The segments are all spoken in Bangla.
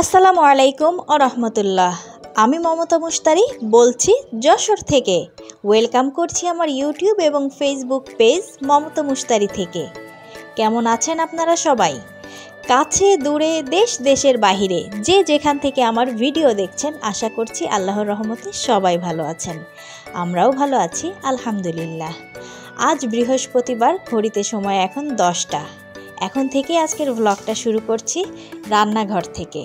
আসসালামু আলাইকুম ও রহমতুল্লাহ। আমি মমতা মুশতারি বলছি যশোর থেকে। ওয়েলকাম করছি আমার ইউটিউব এবং ফেসবুক পেজ মমতা মুশতারি থেকে। কেমন আছেন আপনারা সবাই? কাছে দূরে দেশ দেশের বাহিরে যে যেখান থেকে আমার ভিডিও দেখছেন, আশা করছি আল্লাহর রহমতে সবাই ভালো আছেন। আমরাও ভালো আছি আলহামদুলিল্লাহ। আজ বৃহস্পতিবার, ঘড়িতে সময় এখন 10টা। এখন থেকে আজকের ভ্লগটা শুরু করছি রান্নাঘর থেকে।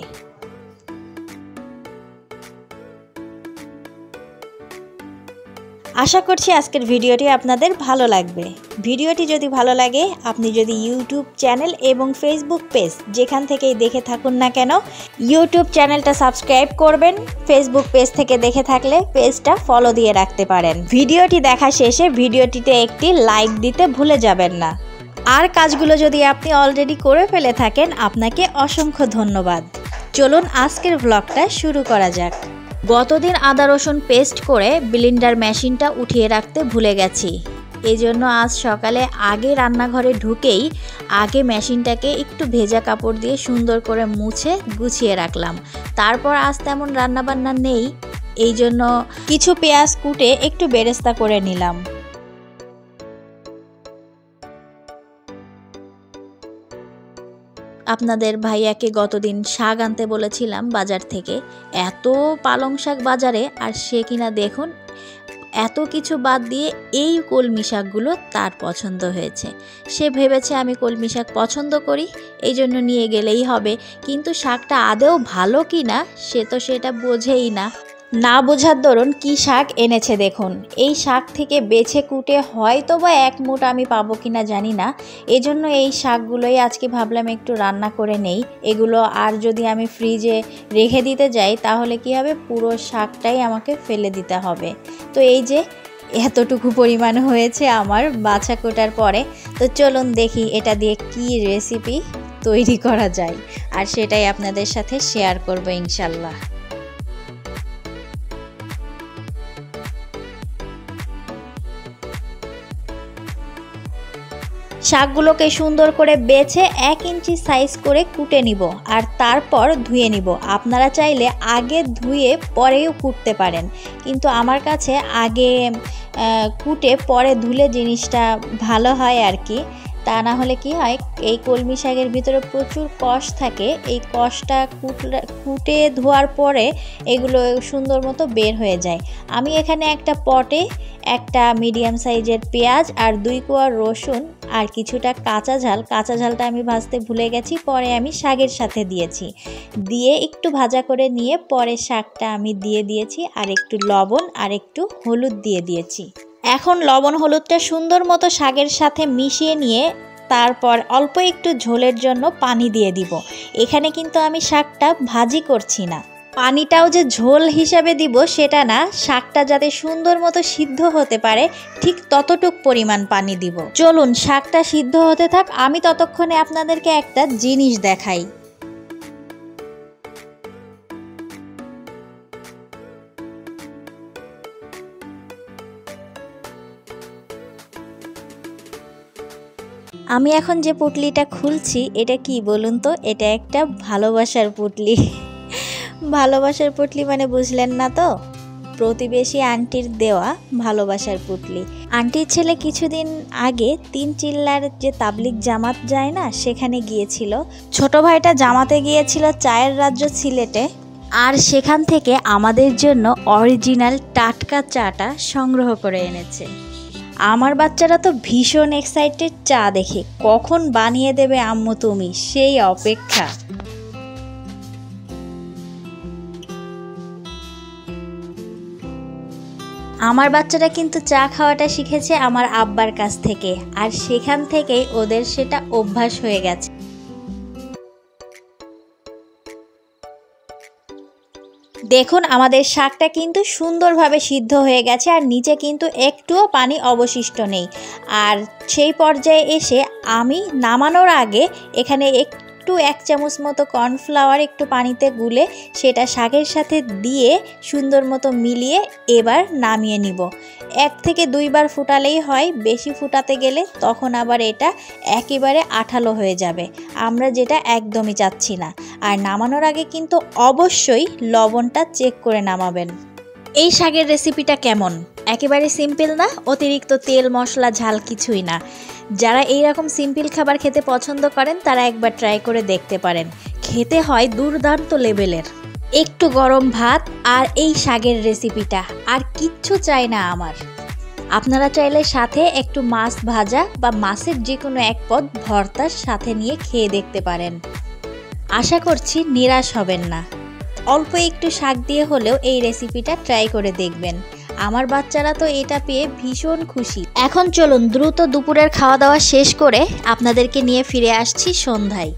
আশা করছি আজকের ভিডিওটি আপনাদের ভালো লাগবে। ভিডিওটি যদি ভালো লাগে, আপনি যদি ইউটিউব চ্যানেল এবং ফেসবুক পেজ যেখান থেকেই দেখে থাকুন না কেন, ইউটিউব চ্যানেলটা সাবস্ক্রাইব করবেন। ফেসবুক পেজ থেকে দেখে থাকলে পেজটা ফলো দিয়ে রাখতে পারেন। ভিডিওটি দেখা শেষে ভিডিওটিতে একটি লাইক দিতে ভুলে যাবেন না। আর কাজগুলো যদি আপনি অলরেডি করে ফেলে থাকেন, আপনাকে অসংখ্য ধন্যবাদ। চলুন আজকের ভ্লগটা শুরু করা যাক। গতদিন আদা রসুন পেস্ট করে ব্লেন্ডার মেশিনটা উঠিয়ে রাখতে ভুলে গেছি। এই জন্য আজ সকালে আগে রান্নাঘরে ঢুকেই আগে মেশিনটাকে একটু ভেজা কাপড় দিয়ে সুন্দর করে মুছে গুছিয়ে রাখলাম। তারপর আজ তেমন রান্নাবান্না নেই, এই জন্য কিছু পেঁয়াজ কুটে একটু বেরেস্তা করে নিলাম। আপনাদের ভাইয়াকে গতদিন শাক আনতে বলেছিলাম বাজার থেকে। এত পালং শাক বাজারে, আর সে কিনা দেখুন এত কিছু বাদ দিয়ে এই কলমি শাকগুলো তার পছন্দ হয়েছে। সে ভেবেছে আমি কলমি শাক পছন্দ করি, এই জন্য নিয়ে গেলেই হবে। কিন্তু শাকটা আদৌ ভালো কি না সে তো সেটা বোঝেই না। না বোঝার দরুন কি শাক এনেছে দেখুন। এই শাক থেকে বেছে কুটে হয়তো বা এক মুঠ আমি পাবো কিনা জানি না। এজন্য এই শাকগুলোই আজকে ভাবলাম একটু রান্না করে নেই। এগুলো আর যদি আমি ফ্রিজে রেখে দিতে যাই তাহলে কি হবে, পুরো শাকটাই আমাকে ফেলে দিতে হবে। তো এই যে এতটুকু পরিমাণ হয়েছে আমার বাছা কোটার পরে। তো চলুন দেখি এটা দিয়ে কি রেসিপি তৈরি করা যায়, আর সেটাই আপনাদের সাথে শেয়ার করব ইনশাল্লাহ। শাকগুলোকে সুন্দর করে বেছে 1 ইঞ্চি সাইজ করে কুটে নিব, আর তারপর ধুয়ে নিব। আপনারা চাইলে আগে ধুয়ে পরেও কুটতে পারেন, কিন্তু আমার কাছে আগে কুটে পরে ধুলে জিনিসটা ভালো হয় আর কি। তা না হলে কি হয়, এই কলমি শাকের ভিতরে প্রচুর কষ থাকে। এই কষটা কুটে ধোয়ার পরে এগুলো সুন্দর মতো বের হয়ে যায়। আমি এখানে একটা পটে একটা মিডিয়াম সাইজের পেঁয়াজ আর 2 কোয়া রসুন আর কিছুটা কাঁচা ঝালটা আমি ভাজতে ভুলে গেছি, পরে আমি শাকের সাথে দিয়েছি। দিয়ে একটু ভাজা করে নিয়ে পরে শাকটা আমি দিয়ে দিয়েছি, আর একটু লবণ আর একটু হলুদ দিয়ে দিয়েছি। এখন লবণ হলুদটা সুন্দর মতো শাকের সাথে মিশিয়ে নিয়ে তারপর অল্প একটু ঝোলের জন্য পানি দিয়ে দিব। এখানে কিন্তু আমি শাকটা ভাজি করছি না। পানিটাও যে ঝোল হিসাবে দিব সেটা না, শাকটা যাতে সুন্দর মতো সিদ্ধ হতে পারে ঠিক ততটুক পরিমাণ পানি দিব। চলুন শাকটা সিদ্ধ হতে থাক, আমি ততক্ষণে আপনাদেরকে একটা জিনিস দেখাই। আমি এখন যে পুটলিটা খুলছি এটা কি বলুন তো? এটা একটা ভালোবাসার পুটলি। ভালোবাসার পুটলি মানে বুঝলেন না তো? প্রতিবেশী আন্টির দেওয়া ভালোবাসার পুটলি। আন্টির ছেলে কিছুদিন আগে 3 চিল্লার যে তাবলিগ জামাত যায় না, সেখানে গিয়েছিল। ছোট ভাইটা জামাতে গিয়েছিল চায়ের রাজ্য সিলেটে, আর সেখান থেকে আমাদের জন্য অরিজিনাল টাটকা চাটা সংগ্রহ করে এনেছে। আমার বাচ্চারা তো ভীষণ এক্সাইটেড চা দেখে, কখন বানিয়ে দেবে আম্মু তুমি, সেই অপেক্ষা। আমার বাচ্চারা কিন্তু চা খাওয়াটা শিখেছে আমার আব্বার কাছ থেকে, আর সেখান থেকেই ওদের সেটা অভ্যাস হয়ে গেছে। দেখুন আমাদের শাকটা কিন্তু সুন্দরভাবে সিদ্ধ হয়ে গেছে, আর নিচে কিন্তু একটুও পানি অবশিষ্ট নেই। আর সেই পর্যায়ে এসে আমি নামানোর আগে এখানে একটু একটু 1 চামচ মতো কর্নফ্লাওয়ার একটু পানিতে গুলে সেটা শাকের সাথে দিয়ে সুন্দর মতো মিলিয়ে এবার নামিয়ে নিব। 1 থেকে 2 বার ফুটালেই হয়, বেশি ফুটাতে গেলে তখন আবার এটা একেবারে আঠালো হয়ে যাবে, আমরা যেটা একদমই চাচ্ছি না। আর নামানোর আগে কিন্তু অবশ্যই লবণটা চেক করে নামাবেন। এই শাকের রেসিপিটা কেমন? একেবারে সিম্পল না, অতিরিক্ত তেল মশলা ঝাল কিছুই না। যারা এইরকম সিম্পল খাবার খেতে পছন্দ করেন তারা একবার ট্রাই করে দেখতে পারেন। খেতে হয় দুর্দান্ত লেভেলের। একটু গরম ভাত আর এই শাকের রেসিপিটা, আর কিচ্ছু চাই না আমার। আপনারা চাইলে সাথে একটু মাছ ভাজা বা মাছের যে কোনো এক পদ ভর্তার সাথে নিয়ে খেয়ে দেখতে পারেন। আশা করছি নিরাশ হবেন না। অল্প একটু শাক দিয়ে হলেও এই রেসিপিটা ট্রাই করে দেখবেন। আমার বাচ্চারা তো এটা পেয়ে ভীষণ খুশি। এখন চলুন দ্রুত দুপুরের খাওয়া দাওয়া শেষ করে আপনাদেরকে নিয়ে ফিরে আসছি সন্ধ্যায়।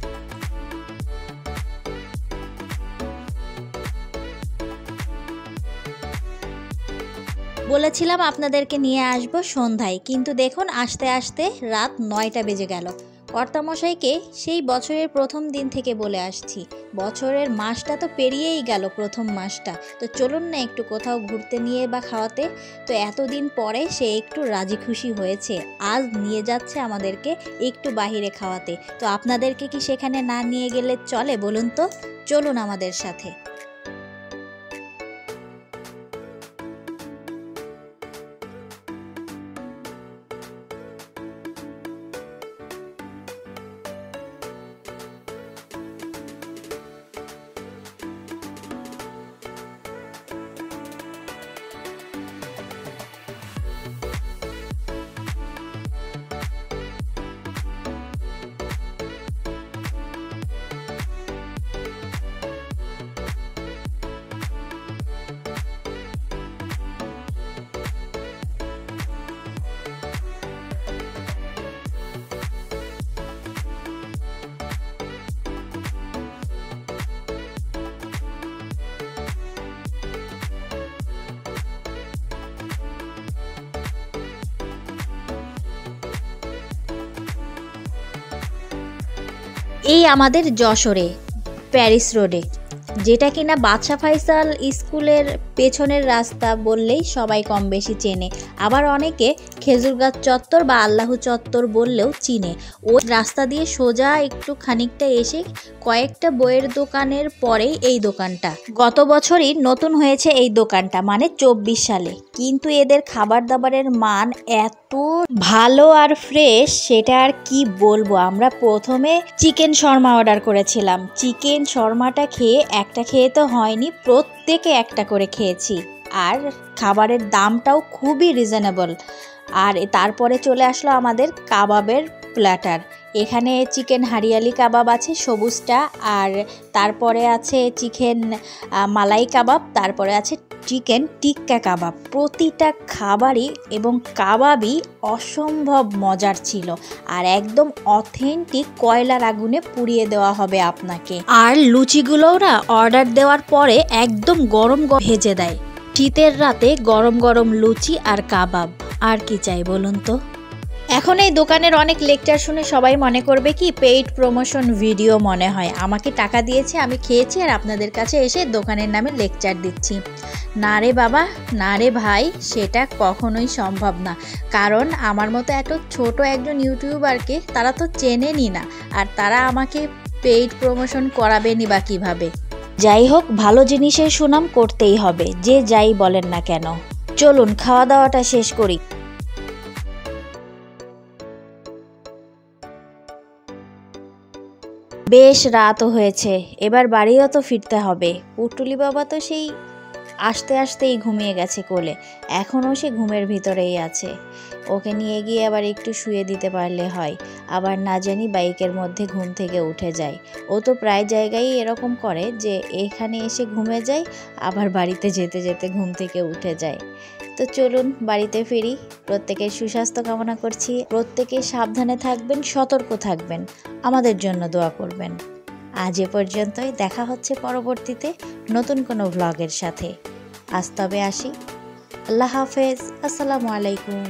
বলেছিলাম আপনাদেরকে নিয়ে আসবো সন্ধ্যায়, কিন্তু দেখুন আসতে আসতে রাত 9টা বেজে গেল। কর্তামশাইকে সেই বছরের প্রথম দিন থেকে বলে আসছি, বছরের মাসটা তো পেরিয়েই গেল, প্রথম মাসটা তো চলুন না একটু কোথাও ঘুরতে নিয়ে বা খাওয়াতে। তো এতদিন পরে সে একটু রাজি খুশি হয়েছে, আজ নিয়ে যাচ্ছে আমাদেরকে একটু বাহিরে খাওয়াতে। তো আপনাদেরকে কি সেখানে না নিয়ে গেলে চলে বলুন তো? চলুন আমাদের সাথে। এই আমাদের যশোরে প্যারিস রোডে, যেটা কিনা বাদশা ফাইসাল স্কুলের পেছনের রাস্তা বললেই সবাই কম বেশি চেনে, আবার অনেকে খেজুরগাছ চত্বর বা আল্লাহু চত্বর বললেও চিনে। ওই রাস্তা দিয়ে সোজা একটু খানিকটা এসে কয়েকটা বইয়ের দোকানের পরেই এই দোকানটা। গত বছরই নতুন হয়েছে এই দোকানটা, মানে 24 সালে, কিন্তু এদের খাবার দাবারের মান এত ভালো আর ফ্রেশ, সেটা আর কি বলবো। আমরা প্রথমে চিকেন শর্মা অর্ডার করেছিলাম। চিকেন শর্মাটা খেয়ে একটা খেয়ে তো হয়নি, প্রত্যেকে একটা করে খেয়েছি। আর খাবারের দামটাও খুবই রিজনেবল। আর তারপরে চলে আসলো আমাদের কাবাবের প্ল্যাটার। এখানে চিকেন হারিয়ালি কাবাব আছে সবুজটা, আর তারপরে আছে চিকেন মালাই কাবাব, তারপরে আছে চিকেন টিক্কা কাবাব। প্রতিটা খাবারই এবং কাবাবই অসম্ভব মজার ছিল, আর একদম অথেন্টিক কয়লার আগুনে পুড়িয়ে দেওয়া হবে আপনাকে। আর লুচিগুলোও না অর্ডার দেওয়ার পরে একদম গরম গরম ভেজে দেয়। শীতের রাতে গরম গরম লুচি আর কাবাব, আর কি চাই বলুন তো। এখন এই দোকানের অনেক লেকচার শুনে সবাই মনে করবে কি পেইড প্রমোশন ভিডিও মনে হয়, আমাকে টাকা দিয়েছে, আমি খেয়েছি আর আপনাদের কাছে এসে দোকানের নামে লেকচার দিচ্ছি। না রে বাবা, না রে ভাই, সেটা কখনোই সম্ভব না। কারণ আমার মতো এত ছোট একজন ইউটিউবারকে তারা তো চেনেনই না, আর তারা আমাকে পেইড প্রমোশন করাবেনি বা কীভাবে। যাই হোক, ভালো জিনিসের সুনাম করতেই হবে, যে যাই বলেন না কেন। চলুন খাওয়া দাওয়াটা শেষ করি। বেশ রাতও হয়েছে, এবার বাড়িও তো ফিরতে হবে। পুটুলি বাবা তো সেই আসতে আসতেই ঘুমিয়ে গেছে কোলে, এখনও সে ঘুমের ভিতরেই আছে। ওকে নিয়ে গিয়ে আবার একটু শুয়ে দিতে পারলে হয়, আবার না জানি বাইকের মধ্যে ঘুম থেকে উঠে যায়। ও তো প্রায় জায়গায় এরকম করে যে এখানে এসে ঘুমে যায়, আবার বাড়িতে যেতে যেতে ঘুম থেকে উঠে যায়। তো চলুন বাড়িতে ফিরি। প্রত্যেকের সুস্বাস্থ্য কামনা করছি, প্রত্যেকে সাবধানে থাকবেন, সতর্ক থাকবেন, আমাদের জন্য দোয়া করবেন। আজ এ পর্যন্তই, দেখা হচ্ছে পরবর্তীতে নতুন কোনো ভ্লগের সাথে। আজ তবে আসি, আল্লাহ হাফেজ, আসসালামু আলাইকুম।